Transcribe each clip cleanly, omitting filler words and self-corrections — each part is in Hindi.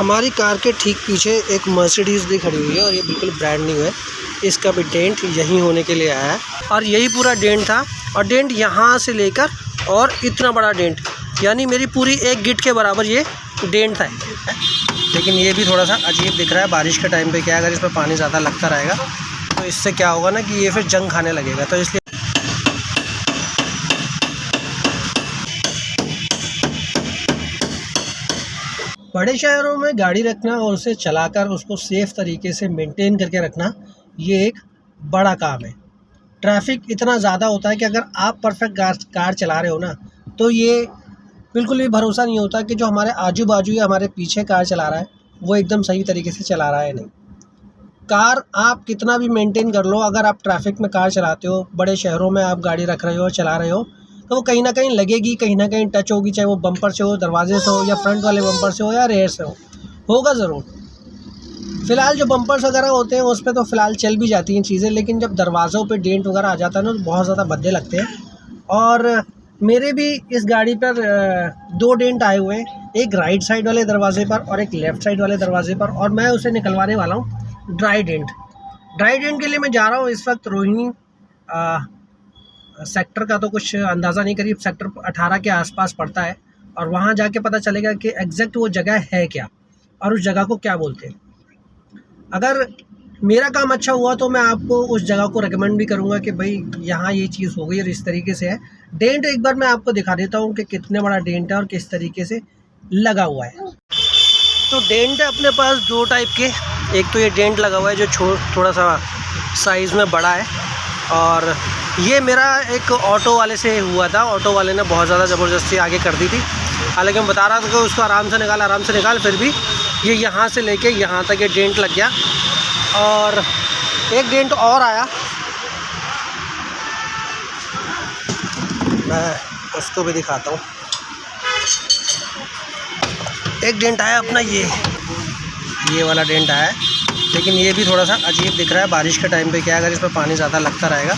हमारी कार के ठीक पीछे एक मर्सिडीज़ भी खड़ी हुई है और ये बिल्कुल ब्रांड न्यू है। इसका भी डेंट यहीं होने के लिए आया है और यही पूरा डेंट था और डेंट यहाँ से लेकर और इतना बड़ा डेंट, यानी मेरी पूरी एक गिट के बराबर ये डेंट था। लेकिन ये भी थोड़ा सा अजीब दिख रहा है बारिश के टाइम पे। क्या अगर इसमें पानी ज़्यादा लगता रहेगा तो इससे क्या होगा ना कि ये फिर जंग खाने लगेगा, तो इसलिए बड़े शहरों में गाड़ी रखना और उसे चलाकर उसको सेफ़ तरीके से मेंटेन करके रखना ये एक बड़ा काम है। ट्रैफिक इतना ज़्यादा होता है कि अगर आप परफेक्ट कार चला रहे हो ना तो ये बिल्कुल भी भरोसा नहीं होता कि जो हमारे आजू बाजू या हमारे पीछे कार चला रहा है वो एकदम सही तरीके से चला रहा है नहीं। कार आप कितना भी मेंटेन कर लो, अगर आप ट्रैफिक में कार चलाते हो, बड़े शहरों में आप गाड़ी रख रहे हो, चला रहे हो, तो वो कहीं ना कहीं लगेगी, कहीं ना कहीं टच होगी, चाहे वो बम्पर से हो, दरवाजे से हो, या फ्रंट वाले बम्पर से हो, या रेयर से हो, होगा ज़रूर। फ़िलहाल जो बम्पर्स वगैरह होते हैं उस पर तो फ़िलहाल चल भी जाती हैं चीज़ें, लेकिन जब दरवाज़ों पे डेंट वगैरह आ जाता है ना तो बहुत ज़्यादा भद्दे लगते हैं। और मेरे भी इस गाड़ी पर 2 डेंट आए हुए हैं, एक राइट साइड वाले दरवाजे पर और एक लेफ़्ट साइड वाले दरवाजे पर, और मैं उसे निकलवाने वाला हूँ ड्राई डेंट। ड्राई डेंट के लिए मैं जा रहा हूँ इस वक्त रोहिणी सेक्टर का तो कुछ अंदाज़ा नहीं, करीब सेक्टर 18 के आसपास पड़ता है, और वहाँ जाके पता चलेगा कि एग्जैक्ट वो जगह है क्या और उस जगह को क्या बोलते हैं। अगर मेरा काम अच्छा हुआ तो मैं आपको उस जगह को रेकमेंड भी करूँगा कि भाई यहाँ ये चीज़ हो गई और इस तरीके से है। डेंट एक बार मैं आपको दिखा देता हूँ कि कितने बड़ा डेंट है और किस तरीके से लगा हुआ है। तो डेंट है अपने पास 2 टाइप के। एक तो ये डेंट लगा हुआ है जो थोड़ा सा साइज़ में बड़ा है, और ये मेरा एक ऑटो वाले से हुआ था। ऑटो वाले ने बहुत ज़्यादा ज़बरदस्ती आगे कर दी थी, हालांकि मैं बता रहा था कि उसको आराम से निकाल, फिर भी ये यहाँ से लेके यहाँ तक ये डेंट लग गया। और एक डेंट और आया, मैं उसको भी दिखाता हूँ। एक डेंट आया अपना ये वाला डेंट आया है, लेकिन ये भी थोड़ा सा अजीब दिख रहा है बारिश के टाइम पे। क्या अगर इसमें पानी ज़्यादा लगता रहेगा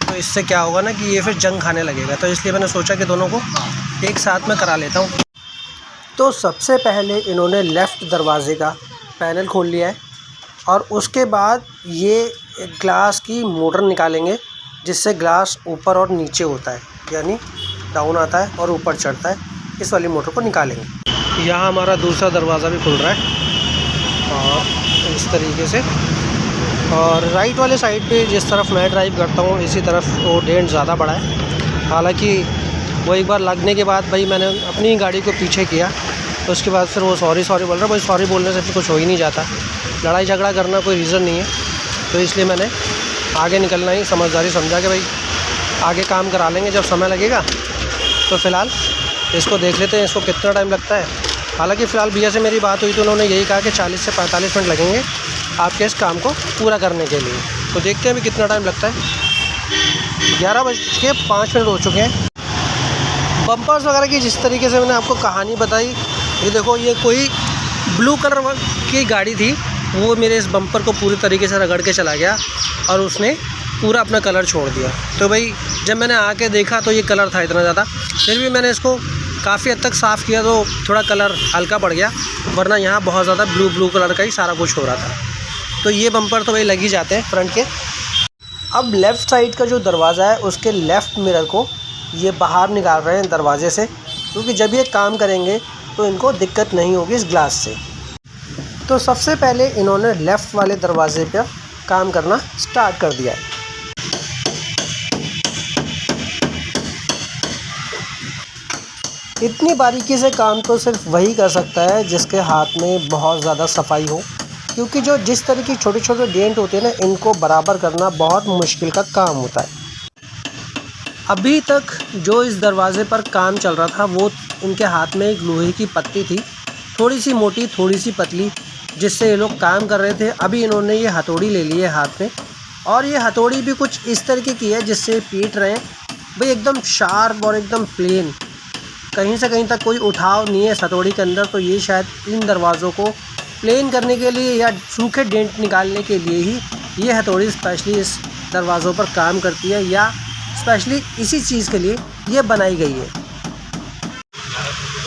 तो इससे क्या होगा ना कि ये फिर जंग खाने लगेगा, तो इसलिए मैंने सोचा कि दोनों को एक साथ में करा लेता हूँ। तो सबसे पहले इन्होंने लेफ़्ट दरवाजे का पैनल खोल लिया है और उसके बाद ये ग्लास की मोटर निकालेंगे, जिससे ग्लास ऊपर और नीचे होता है, यानी डाउन आता है और ऊपर चढ़ता है। इस वाली मोटर को निकालेंगे। यहाँ हमारा दूसरा दरवाज़ा भी खुल रहा है और इस तरीके से, और राइट वाले साइड पे जिस तरफ मैं ड्राइव करता हूँ इसी तरफ वो डेंट ज़्यादा बड़ा है। हालांकि वो एक बार लगने के बाद भाई मैंने अपनी गाड़ी को पीछे किया, तो उसके बाद फिर वो सॉरी बोल रहा। भाई सॉरी बोलने से फिर कुछ हो ही नहीं जाता, लड़ाई झगड़ा करना कोई रीज़न नहीं है। तो इसलिए मैंने आगे निकलना ही समझदारी समझा कि भाई आगे काम करा लेंगे जब समय लगेगा। तो फ़िलहाल इसको देख लेते हैं इसको कितना टाइम लगता है। हालांकि फ़िलहाल भैया से मेरी बात हुई तो उन्होंने यही कहा कि 40 से 45 मिनट लगेंगे आपके इस काम को पूरा करने के लिए। तो देखते हैं अभी कितना टाइम लगता है। 11:05 हो चुके हैं। बम्पर्स वगैरह की जिस तरीके से मैंने आपको कहानी बताई, ये देखो ये कोई ब्लू कलर की गाड़ी थी, वो मेरे इस बम्पर को पूरी तरीके से रगड़ के चला गया और उसने पूरा अपना कलर छोड़ दिया। तो भाई जब मैंने आके देखा तो ये कलर था इतना ज़्यादा, फिर भी मैंने इसको काफ़ी हद तक साफ़ किया तो थोड़ा कलर हल्का पड़ गया, वरना यहाँ बहुत ज़्यादा ब्लू कलर का ही सारा कुछ हो रहा था। तो ये बम्पर तो भाई लग ही जाते हैं फ्रंट के। अब लेफ़्ट साइड का जो दरवाज़ा है उसके लेफ़्ट मिरर को ये बाहर निकाल रहे हैं दरवाजे से, क्योंकि जब ये काम करेंगे तो इनको दिक्कत नहीं होगी इस ग्लास से। तो सबसे पहले इन्होंने लेफ़्ट वाले दरवाजे पर काम करना स्टार्ट कर दिया है। इतनी बारीकी से काम तो सिर्फ वही कर सकता है जिसके हाथ में बहुत ज़्यादा सफाई हो, क्योंकि जिस तरह की छोटे छोटे डेंट होते हैं ना, इनको बराबर करना बहुत मुश्किल का काम होता है। अभी तक जो इस दरवाज़े पर काम चल रहा था वो इनके हाथ में एक लोहे की पत्ती थी, थोड़ी सी मोटी थोड़ी सी पतली, जिससे ये लोग काम कर रहे थे। अभी इन्होंने ये हथौड़ी ले ली है हाथ में, और ये हथौड़ी भी कुछ इस तरीके की है जिससे पीट रहे हैं भाई, एकदम शार्प और एकदम प्लेन, कहीं से कहीं तक कोई उठाव नहीं है इस हथौड़ी के अंदर। तो ये शायद इन दरवाज़ों को प्लेन करने के लिए या सूखे डेंट निकालने के लिए ही ये हथौड़ी स्पेशली इस दरवाज़ों पर काम करती है, या स्पेशली इसी चीज़ के लिए ये बनाई गई है।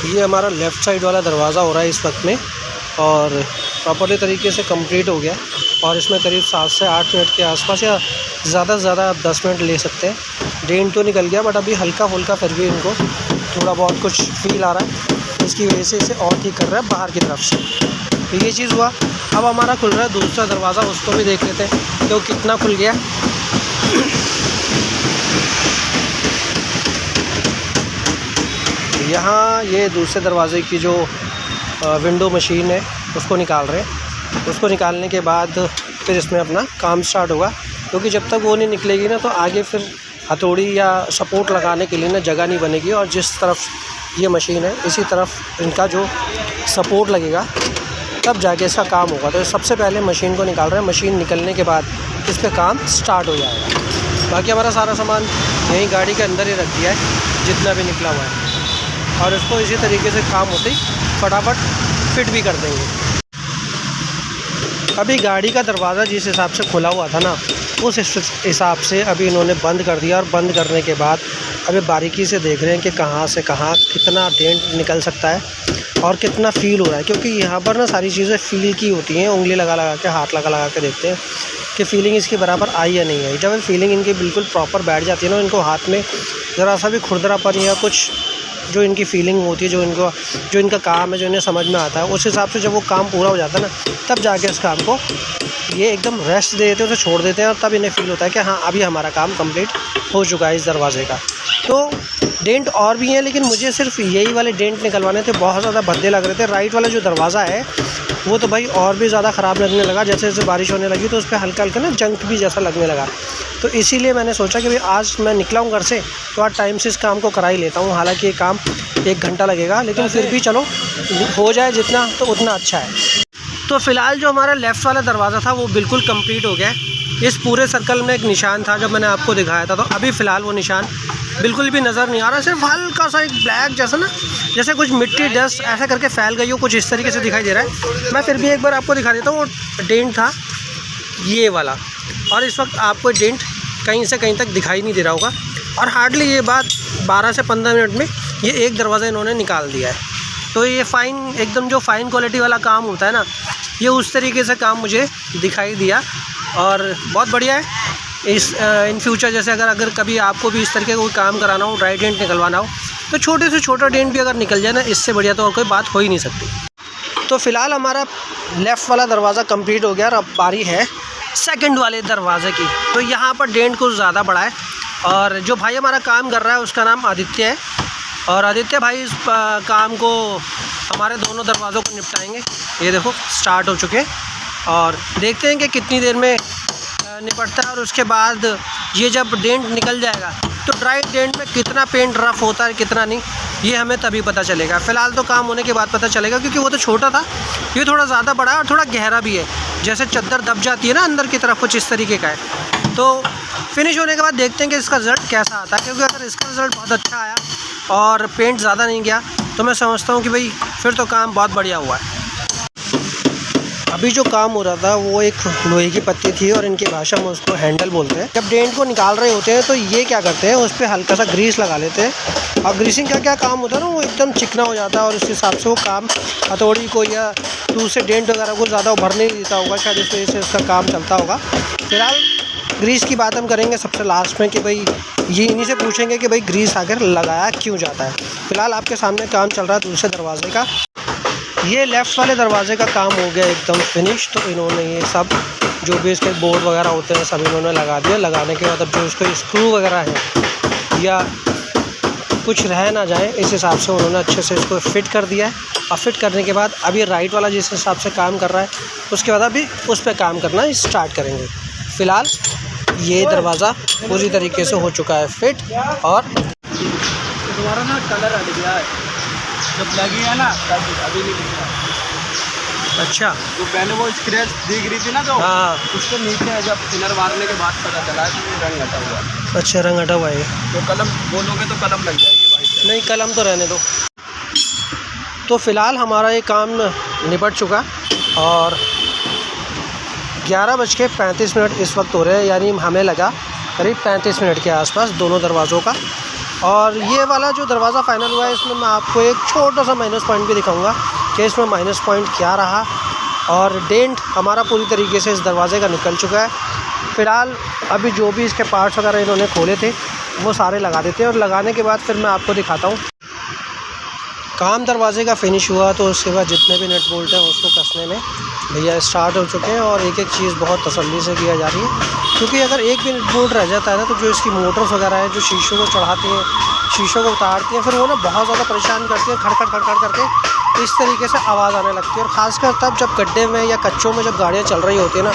ये हमारा लेफ़्ट साइड वाला दरवाज़ा हो रहा है इस वक्त में, और प्रॉपर्ली तरीके से कंप्लीट हो गया। और इसमें करीब 7 से 8 मिनट के आसपास या ज़्यादा से ज़्यादा आप 10 मिनट ले सकते हैं। डेंट तो निकल गया बट अभी हल्का फुल्का फिर भी इनको थोड़ा बहुत कुछ फील आ रहा है, इसकी वजह से इसे और ठीक कर रहा है बाहर की तरफ से। तो ये चीज़ हुआ। अब हमारा खुल रहा है दूसरा दरवाज़ा, उसको भी देख लेते हैं कि वो कितना खुल गया। यहाँ ये दूसरे दरवाज़े की जो विंडो मशीन है उसको निकाल रहे हैं। उसको निकालने के बाद फिर इसमें अपना काम स्टार्ट होगा, क्योंकि जब तक वो नहीं निकलेगी ना तो आगे फिर हथौड़ी या सपोर्ट लगाने के लिए ना जगह नहीं बनेगी। और जिस तरफ ये मशीन है इसी तरफ इनका जो सपोर्ट लगेगा तब जाके इसका काम होगा। तो सबसे पहले मशीन को निकाल रहे हैं। मशीन निकलने के बाद इस पर काम स्टार्ट हो जाएगा। बाकी हमारा सारा सामान यहीं गाड़ी के अंदर ही रख दिया है जितना भी निकला हुआ है, और इसको इसी तरीके से काम होते ही फटाफट फिट भी कर देंगे। अभी गाड़ी का दरवाज़ा जिस हिसाब से खुला हुआ था ना उस हिसाब से अभी इन्होंने बंद कर दिया। और बंद करने के बाद अभी बारीकी से देख रहे हैं कि कहाँ से कहाँ कितना डेंट निकल सकता है और कितना फ़ील हो रहा है, क्योंकि यहाँ पर ना सारी चीज़ें फ़ील की होती हैं। उंगली लगा लगा के, हाथ लगा लगा के देखते हैं कि फ़ीलिंग इसके बराबर आई या नहीं आई। जब फीलिंग इनकी बिल्कुल प्रॉपर बैठ जाती है ना, इनको हाथ में ज़रा सा भी खुरदरापन या कुछ जो इनकी फीलिंग होती है, जो इनका काम है, जो इन्हें समझ में आता है, उस हिसाब से जब वो काम पूरा हो जाता है ना तब जाके इस काम को ये एकदम रेस्ट दे देते हैं, उसे छोड़ देते हैं। और तब इन्हें फ़ील होता है कि हाँ अभी हमारा काम कंप्लीट हो चुका है इस दरवाजे का। तो डेंट और भी हैं, लेकिन मुझे सिर्फ यही वाले डेंट निकलवाने थे, बहुत ज़्यादा भद्दे लग रहे थे। राइट वाला जो दरवाज़ा है वो तो भाई और भी ज़्यादा ख़राब लगने लगा। जैसे जैसे बारिश होने लगी तो उस पर हल्का हल्का ना जंक भी जैसा लगने लगा। तो इसीलिए मैंने सोचा कि भाई आज मैं निकला हूँ घर से तो आज टाइम से इस काम को करा ही लेता हूँ। हालांकि ये काम 1 घंटा लगेगा, लेकिन फिर भी चलो हो जाए जितना तो उतना अच्छा है। तो फ़िलहाल जो हमारा लेफ़्ट वाला दरवाज़ा था वो बिल्कुल कंप्लीट हो गया है। इस पूरे सर्कल में एक निशान था जब मैंने आपको दिखाया था, तो अभी फ़िलहाल वो निशान बिल्कुल भी नज़र नहीं आ रहा। सिर्फ हल्का सा एक ब्लैक जैसा ना, जैसे कुछ मिट्टी डस्ट ऐसा करके फैल गई हो, कुछ इस तरीके से दिखाई दे रहा है। मैं फिर भी एक बार आपको दिखा देता हूँ। वो डेंट था ये वाला, और इस वक्त आपको डेंट कहीं से कहीं तक दिखाई नहीं दे रहा होगा। और हार्डली ये बात 12 से 15 मिनट में ये एक दरवाज़ा इन्होंने निकाल दिया है। तो ये फ़ाइन एकदम जो फ़ाइन क्वालिटी वाला काम होता है ना, ये उस तरीके से काम मुझे दिखाई दिया और बहुत बढ़िया है। इन फ्यूचर जैसे अगर कभी आपको भी इस तरीके का कोई काम कराना हो, ड्राई डेंट निकलवाना हो, तो छोटे से छोटा डेंट भी अगर निकल जाए ना, इससे बढ़िया तो और कोई बात हो ही नहीं सकती। तो फ़िलहाल हमारा लेफ़्ट वाला दरवाज़ा कंप्लीट हो गया और अब बारी है सेकंड वाले दरवाज़े की। तो यहाँ पर डेंट कुछ ज़्यादा बड़ा है, और जो भाई हमारा काम कर रहा है उसका नाम आदित्य है। और आदित्य भाई इस काम को हमारे दोनों दरवाज़ों को निपटाएंगे। ये देखो स्टार्ट हो चुके हैं, और देखते हैं कि कितनी देर में निपटता है। और उसके बाद ये जब डेंट निकल जाएगा तो ड्राई डेंट में कितना पेंट रफ़ होता है कितना नहीं, ये हमें तभी पता चलेगा। फ़िलहाल तो काम होने के बाद पता चलेगा, क्योंकि वो तो छोटा था, ये थोड़ा ज़्यादा बड़ा है और थोड़ा गहरा भी है। जैसे चद्दर दब जाती है ना अंदर की तरफ, कुछ इस तरीके का है। तो फिनिश होने के बाद देखते हैं कि इसका रिज़ल्ट कैसा आता है, क्योंकि अगर इसका रिज़ल्ट बहुत अच्छा आया और पेंट ज़्यादा नहीं गया तो मैं समझता हूँ कि भाई फिर तो काम बहुत बढ़िया हुआ है। अभी जो काम हो रहा था वो एक लोहे की पत्ती थी, और इनकी भाषा में उसको हैंडल बोलते हैं। जब डेंट को निकाल रहे होते हैं तो ये क्या करते हैं, उस पर हल्का सा ग्रीस लगा लेते हैं। और ग्रीसिंग का क्या काम होता है ना, वो एकदम चिकना हो जाता है, और उस हिसाब से वो काम हथौड़ी को या दूसरे डेंट वगैरह को ज़्यादा उभरने नहीं देता होगा, शायद इस वजह से उसका काम चलता होगा। फिलहाल ग्रीस की बात हम करेंगे सबसे लास्ट में, कि भाई ये इन्हीं से पूछेंगे कि भाई ग्रीस आकर लगाया क्यों जाता है। फ़िलहाल आपके सामने काम चल रहा है दूसरे दरवाजे का। ये लेफ़्ट वाले दरवाजे का काम हो गया एकदम फिनिश। तो इन्होंने ये सब जो भी इसके बोर्ड वगैरह होते हैं सब इन्होंने लगा दिया। लगाने के बाद अब जो इसको स्क्रू वगैरह है या कुछ रह ना जाए, इस हिसाब से उन्होंने अच्छे से इसको फिट कर दिया है। और फिट करने के बाद अभी राइट वाला जिस हिसाब से काम कर रहा है, उसके बाद अभी उस पर काम करना स्टार्ट करेंगे। फ़िलहाल ये दरवाज़ा पूरी तरीके से हो चुका है फिट। और तुम्हारा ना कलर हट गया है, जब लगी है ना तब अभी नहीं दिख रहा। अच्छा, तो पहले वो स्क्रैच दिख रही थी ना, जो हाँ उसके नीचे जब थिनर मारने के बाद पता चला है कि रंग हटा हुआ है। अच्छा, रंग हटा हुआ है। तो कलम बोलोगे तो कलम लग जाएगी भाई। नहीं, कलम तो रहने दो। तो फ़िलहाल हमारा ये काम निपट चुका, और 11:35 इस वक्त हो रहे हैं, यानी हमें लगा करीब 35 मिनट के आसपास दोनों दरवाज़ों का। और ये वाला जो दरवाज़ा फ़ाइनल हुआ है, इसमें मैं आपको एक छोटा सा माइनस पॉइंट भी दिखाऊंगा कि इसमें माइनस पॉइंट क्या रहा। और डेंट हमारा पूरी तरीके से इस दरवाज़े का निकल चुका है। फ़िलहाल अभी जो भी इसके पार्ट्स वगैरह इन्होंने खोले थे वो सारे लगा देते हैं, और लगाने के बाद फिर मैं आपको दिखाता हूँ। काम दरवाजे का फिनिश हुआ तो उसके बाद जितने भी नट बोल्ट हैं उसको कसने में भैया स्टार्ट हो चुके हैं, और एक एक चीज़ बहुत तसल्ली से किया जा रही है। क्योंकि अगर एक भी नट बोल्ट रह जाता है ना, तो जो इसकी मोटर्स वगैरह हैं जो शीशों को चढ़ाती हैं, शीशों को उतारती हैं, फिर वो ना बहुत ज़्यादा परेशान करती हैं। खड़खड़ खड़खड़ करके इस तरीके से आवाज़ आने लगती है। और ख़ासकर तब जब गड्ढे में या कच्चों में जब गाड़ियाँ चल रही होती हैं ना,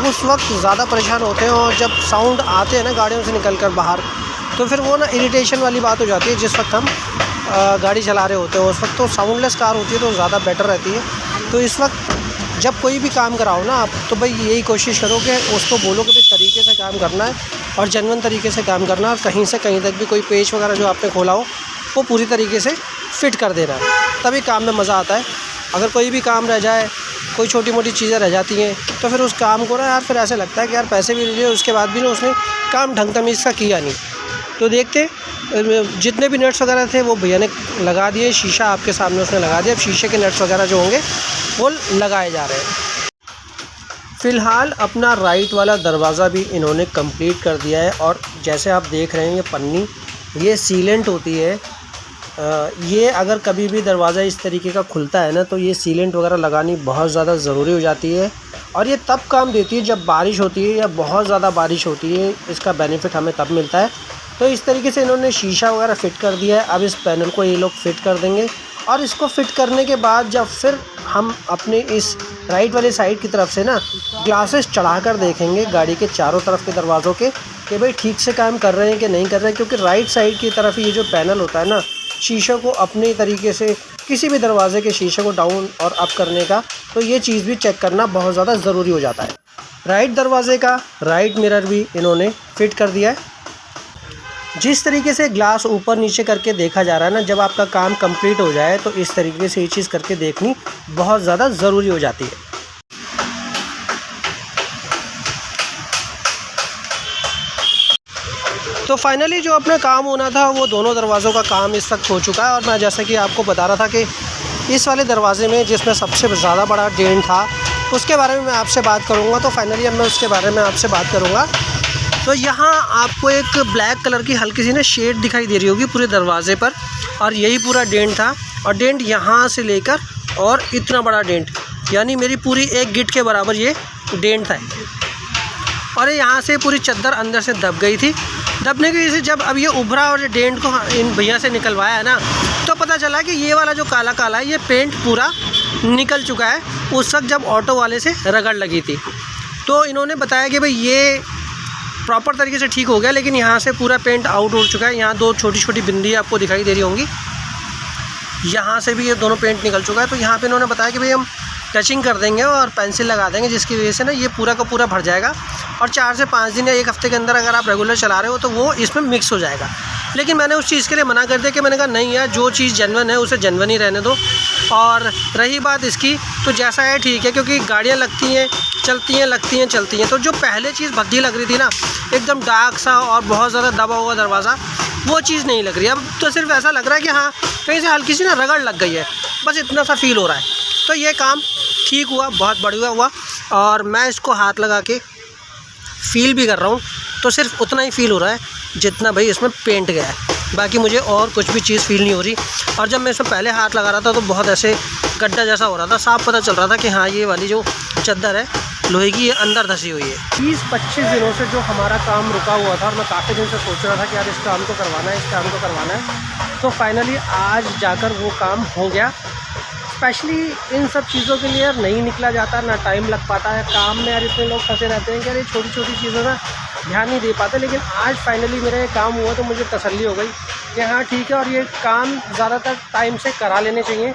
उस वक्त ज़्यादा परेशान होते हैं। और जब साउंड आते हैं ना गाड़ियों से निकल कर बाहर, तो फिर वो ना इरिटेशन वाली बात हो जाती है। जिस वक्त हम गाड़ी चला रहे होते हैं उस वक्त तो साउंडलेस कार होती है तो ज़्यादा बेटर रहती है। तो इस वक्त जब कोई भी काम कराओ ना आप, तो भाई यही कोशिश करो कि उसको बोलो कि भाई तरीके से काम करना है और जेन्युइन तरीके से काम करना है। और कहीं से कहीं तक भी कोई पेच वगैरह जो आपने खोला हो वो पूरी तरीके से फ़िट कर देना है, तभी काम में मज़ा आता है। अगर कोई भी काम रह जाए, कोई छोटी मोटी चीज़ें रह जाती हैं, तो फिर उस काम को ना यार फिर ऐसे लगता है कि यार पैसे भी ले लिए, उसके बाद भी ना उसने काम ढंग तमीज़ का किया नहीं। तो देखते जितने भी नट्स वगैरह थे वो भैया ने लगा दिए, शीशा आपके सामने उसने लगा दिया। अब शीशे के नट्स वगैरह जो होंगे वो लगाए जा रहे हैं। फ़िलहाल अपना राइट वाला दरवाज़ा भी इन्होंने कंप्लीट कर दिया है। और जैसे आप देख रहे हैं ये पन्नी, ये सीलेंट होती है। ये अगर कभी भी दरवाज़ा इस तरीके का खुलता है ना, तो ये सीलेंट वगैरह लगानी बहुत ज़्यादा ज़रूरी हो जाती है। और ये तब काम देती है जब बारिश होती है या बहुत ज़्यादा बारिश होती है, इसका बेनिफिट हमें तब मिलता है। तो इस तरीके से इन्होंने शीशा वगैरह फ़िट कर दिया है। अब इस पैनल को ये लोग फ़िट कर देंगे, और इसको फ़िट करने के बाद जब फिर हम अपने इस राइट वाली साइड की तरफ से ना ग्लासेस चढ़ा कर देखेंगे गाड़ी के चारों तरफ के दरवाज़ों के, कि भाई ठीक से काम कर रहे हैं कि नहीं कर रहे हैं। क्योंकि राइट साइड की तरफ ये जो पैनल होता है ना, शीशे को अपने तरीके से किसी भी दरवाजे के शीशे को डाउन और अप करने का, तो ये चीज़ भी चेक करना बहुत ज़्यादा ज़रूरी हो जाता है। राइट दरवाजे का राइट मिरर भी इन्होंने फ़िट कर दिया है। जिस तरीके से ग्लास ऊपर नीचे करके देखा जा रहा है ना, जब आपका काम कंप्लीट हो जाए तो इस तरीके से ये चीज़ करके देखनी बहुत ज़्यादा ज़रूरी हो जाती है। तो फाइनली जो अपना काम होना था वो दोनों दरवाज़ों का काम इस वक्त हो चुका है। और मैं जैसा कि आपको बता रहा था कि इस वाले दरवाजे में जिसमें सबसे ज़्यादा बड़ा डेंट था उसके बारे में मैं आपसे बात करूँगा। तो फाइनली अब मैं उसके बारे में आपसे बात करूँगा। तो यहाँ आपको एक ब्लैक कलर की हल्की सी ना शेड दिखाई दे रही होगी पूरे दरवाजे पर, और यही पूरा डेंट था। और डेंट यहाँ से लेकर और इतना बड़ा डेंट, यानी मेरी पूरी एक गिट के बराबर ये डेंट था। और यहाँ से पूरी चद्दर अंदर से दब गई थी। दबने की वजह से जब अब ये उभरा और डेंट को इन भैया से निकलवाया है ना, तो पता चला कि ये वाला जो काला काला है ये पेंट पूरा निकल चुका है उस वक्त जब ऑटो वाले से रगड़ लगी थी। तो इन्होंने बताया कि भाई ये प्रॉपर तरीके से ठीक हो गया, लेकिन यहाँ से पूरा पेंट आउट हो चुका है। यहाँ दो छोटी छोटी बिंदी आपको दिखाई दे रही होंगी, यहाँ से भी ये दोनों पेंट निकल चुका है। तो यहाँ पे इन्होंने बताया कि भाई हम टचिंग कर देंगे और पेंसिल लगा देंगे, जिसकी वजह से ना ये पूरा का पूरा भर जाएगा। और 4 से 5 दिन या 1 हफ़्ते के अंदर अगर आप रेगुलर चला रहे हो तो वो इसमें मिक्स हो जाएगा। लेकिन मैंने उस चीज़ के लिए मना कर दिया कि मैंने कहा नहीं यार, जो चीज़ जेन्युइन है उसे जेन्युइन ही रहने दो। और रही बात इसकी, तो जैसा है ठीक है, क्योंकि गाड़ियाँ लगती हैं चलती हैं, लगती हैं चलती हैं। तो जो पहले चीज़ भद्दी लग रही थी ना, एकदम डार्क सा और बहुत ज़्यादा दबा हुआ दरवाज़ा, वो चीज़ नहीं लग रही। अब तो सिर्फ ऐसा लग रहा है कि हाँ कहीं से हल्की सी ना रगड़ लग गई है, बस इतना सा फील हो रहा है। तो ये काम ठीक हुआ, बहुत बढ़िया हुआ। और मैं इसको हाथ लगा के फ़ील भी कर रहा हूँ, तो सिर्फ उतना ही फ़ील हो रहा है जितना भाई इसमें पेंट गया है। बाकी मुझे और कुछ भी चीज़ फ़ील नहीं हो रही। और जब मैं इसमें पहले हाथ लगा रहा था तो बहुत ऐसे गड्ढा जैसा हो रहा था, साफ पता चल रहा था कि हाँ ये वाली जो चद्दर है लोहे की, ये अंदर धसी हुई है। 20-25 दिनों से जो हमारा काम रुका हुआ था, और मैं काफ़ी दिन से सोच रहा था कि यार इस काम को करवाना है, इस काम को करवाना है, तो फाइनली आज जाकर वो काम हो गया। स्पेशली इन सब चीज़ों के लिए यार नहीं निकला जाता, ना टाइम लग पाता है काम में। यार इतने लोग फंसे रहते हैं कि यार ये छोटी छोटी चीज़ों का ध्यान नहीं दे पाते। लेकिन आज फाइनली मेरा ये काम हुआ तो मुझे तसल्ली हो गई कि हाँ ठीक है। और ये काम ज़्यादातर टाइम से करा लेने चाहिए।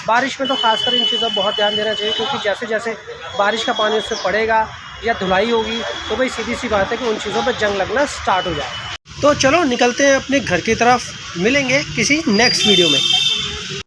बारिश में तो खासकर इन चीज़ों पर बहुत ध्यान देना चाहिए, क्योंकि जैसे जैसे बारिश का पानी उससे पड़ेगा या धुलाई होगी तो भाई सीधी सी बात है कि उन चीज़ों पर जंग लगना स्टार्ट हो जाए। तो चलो निकलते हैं अपने घर की तरफ, मिलेंगे किसी नेक्स्ट वीडियो में।